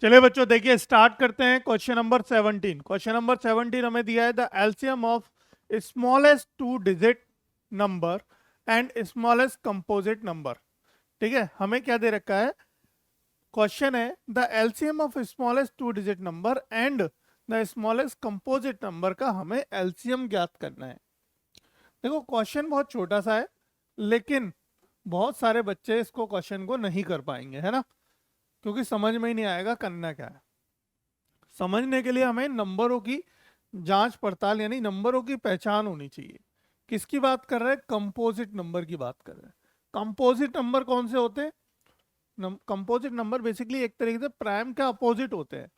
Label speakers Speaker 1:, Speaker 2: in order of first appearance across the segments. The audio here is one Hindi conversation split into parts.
Speaker 1: चलिए बच्चों देखिए स्टार्ट करते हैं क्वेश्चन नंबर 17। क्वेश्चन नंबर 17 हमें दिया है the LCM of smallest two digit number and smallest composite number. ठीक है, हमें क्या दे रखा है, क्वेश्चन है the LCM of smallest two digit number and the smallest composite number का हमें एलसीएम ज्ञात करना है। देखो क्वेश्चन बहुत छोटा सा है, लेकिन बहुत सारे बच्चे इसको क्वेश्चन को नहीं कर पाएंगे, है ना, क्योंकि समझ में ही नहीं आएगा करना क्या है। समझने के लिए हमें नंबरों की जांच पड़ताल यानी नंबरों की पहचान होनी चाहिए। किसकी बात कर रहे हैं? कंपोजिट नंबर की बात कर रहे हैं। कंपोजिट नंबर कौन से होते हैं? कंपोजिट नंबर बेसिकली एक तरीके से प्राइम के अपोजिट होते हैं।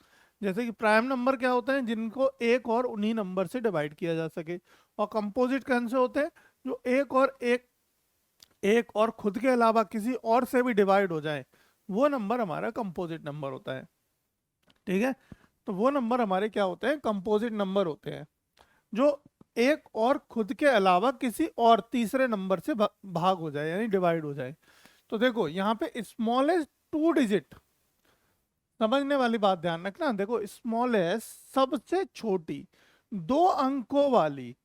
Speaker 1: जैसे कि प्राइम नंबर क्या होते हैं? जिनको एक और उन्हीं नंबर से डिवाइड किया जा सके। और कंपोजिट कौन से होते हैं? जो एक और खुद के अलावा किसी और से भी डिवाइड हो जाए, वो नंबर हमारा कंपोजिट नंबर होता है। ठीक है, तो वो नंबर हमारे क्या होते हैं? कंपोजिट नंबर होते हैं, जो एक और खुद के अलावा किसी और तीसरे नंबर से भाग हो जाए यानी डिवाइड हो जाए। तो देखो यहाँ पे स्मॉलेस्ट टू डिजिट, समझने वाली बात ध्यान रखना। देखो स्मॉलेस्ट सबसे छोटी दो अंकों वाली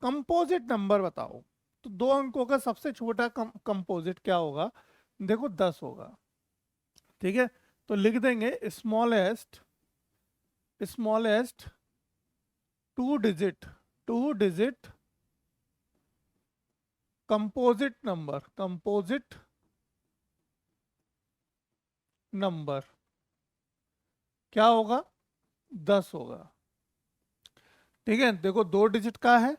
Speaker 1: कंपोजिट नंबर बताओ। तो दो अंकों का सबसे छोटा कंपोजिट क्या होगा? देखो 10 होगा। ठीक है, तो लिख देंगे smallest two digit composite number क्या होगा? 10 होगा। ठीक है, देखो दो डिजिट का है,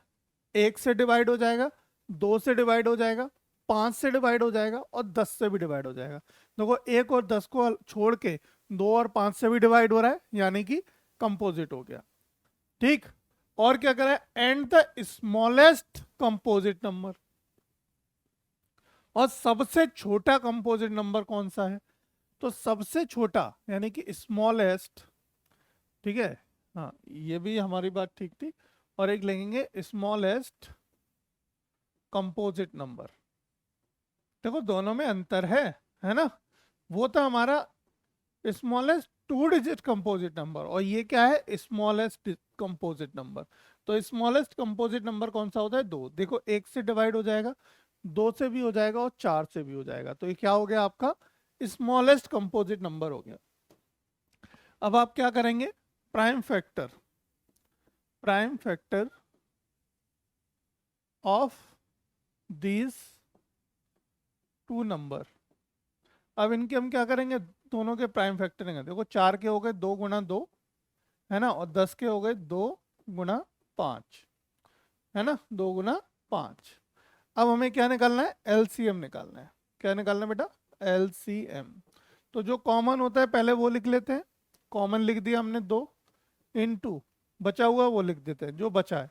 Speaker 1: एक से डिवाइड हो जाएगा, दो से डिवाइड हो जाएगा, 5 से डिवाइड हो जाएगा और 10 से भी डिवाइड हो जाएगा। देखो एक और 10 को छोड़ के दो और 5 से भी डिवाइड हो रहा है, यानी कि कंपोजिट हो गया। ठीक, और क्या करा है? And the smallest composite number. और सबसे छोटा कंपोजिट नंबर कौन सा है? तो सबसे छोटा यानी कि स्मॉलेस्ट। ठीक है, हाँ ये भी हमारी बात ठीक थी। और एक लिखेंगे स्मॉलेस्ट कंपोजिट नंबर। देखो दोनों में अंतर है ना। वो था हमारा smallest two digit composite number, और ये क्या है? Smallest composite number. तो स्मॉलेस्ट कंपोजिट नंबर कौन सा होता है? दो। देखो एक से डिवाइड हो जाएगा, दो से भी हो जाएगा और चार से भी हो जाएगा। तो ये क्या हो गया आपका? स्मॉलेस्ट कंपोजिट नंबर हो गया। अब आप क्या करेंगे? Prime factor of these two number. अब इनके हम क्या करेंगे? दोनों के प्राइम फैक्टर लेंगे। देखो चार के हो गए 2 गुना 2, है ना, और 10 के हो गए 2 गुना 5, है ना, 2 गुना 5। अब हमें क्या निकालना है? एलसीएम निकालना है। क्या निकालना है बेटा? एलसीएम। तो जो कॉमन होता है पहले वो लिख लेते हैं। कॉमन लिख दिया हमने 2, इनटू बचा हुआ वो लिख देते हैं जो बचा है।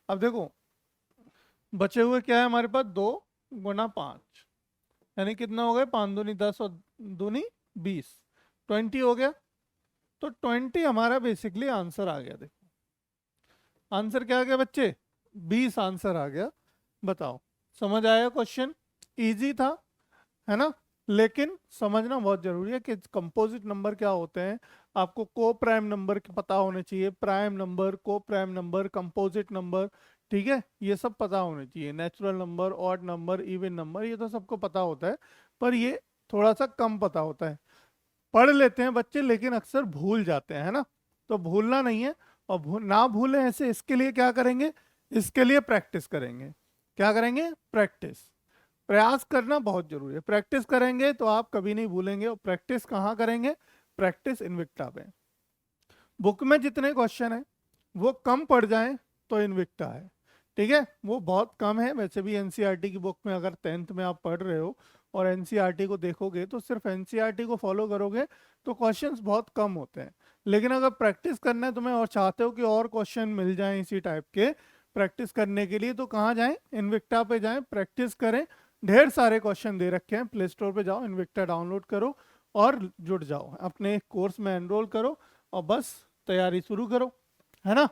Speaker 1: अब देखो बचे हुए क्या है हमारे पास? 2 गुना 5, यानी कितना हो गया? 5 दूनी 10 और दूनी 20, 20 हो गया। तो 20 हमारा बेसिकली आंसर आ गया। देखो आंसर क्या आ गया बच्चे? 20 आंसर आ गया। बताओ, समझ आया क्वेश्चन? इजी था, है ना। लेकिन समझना बहुत जरूरी है कि कंपोजिट नंबर क्या होते हैं। आपको को प्राइम नंबर पता होने चाहिए, प्राइम नंबर, को प्राइम नंबर, कंपोजिट नंबर। ठीक है, ये सब पता होने चाहिए। Natural number, odd number, even number, ये तो सबको पता होता है, पर ये थोड़ा सा कम पता होता है। पढ़ लेते हैं बच्चे लेकिन अक्सर भूल जाते हैं, है ना। तो भूलना नहीं है। और ना भूलें ऐसे, इसके लिए क्या करेंगे? इसके लिए प्रैक्टिस करेंगे। क्या करेंगे? प्रैक्टिस। प्रयास करना बहुत जरूरी है। प्रैक्टिस करेंगे तो आप कभी नहीं भूलेंगे। और प्रैक्टिस कहाँ करेंगे? प्रैक्टिस इनविक्टा पे। बुक में जितने क्वेश्चन है वो कम पड़ जाएं तो इनविक्टा है। ठीक है, वो बहुत कम है। वैसे भी एनसीईआरटी की बुक में अगर 10th में आप पढ़ रहे हो और एनसीईआरटी को देखोगे तो सिर्फ एनसीईआरटी को फॉलो करोगे तो क्वेश्चंस बहुत कम होते हैं। लेकिन अगर प्रैक्टिस करना है तुम्हें और चाहते हो कि और क्वेश्चन मिल जाएं इसी टाइप के प्रैक्टिस करने के लिए, तो कहाँ जाएं? इनविक्टा पे जाएं, प्रैक्टिस करें। ढेर सारे क्वेश्चन दे रखे हैं। प्ले स्टोर पे जाओ, इनविक्टा डाउनलोड करो और जुड़ जाओ, अपने कोर्स में एनरोल करो और बस तैयारी शुरू करो, है ना।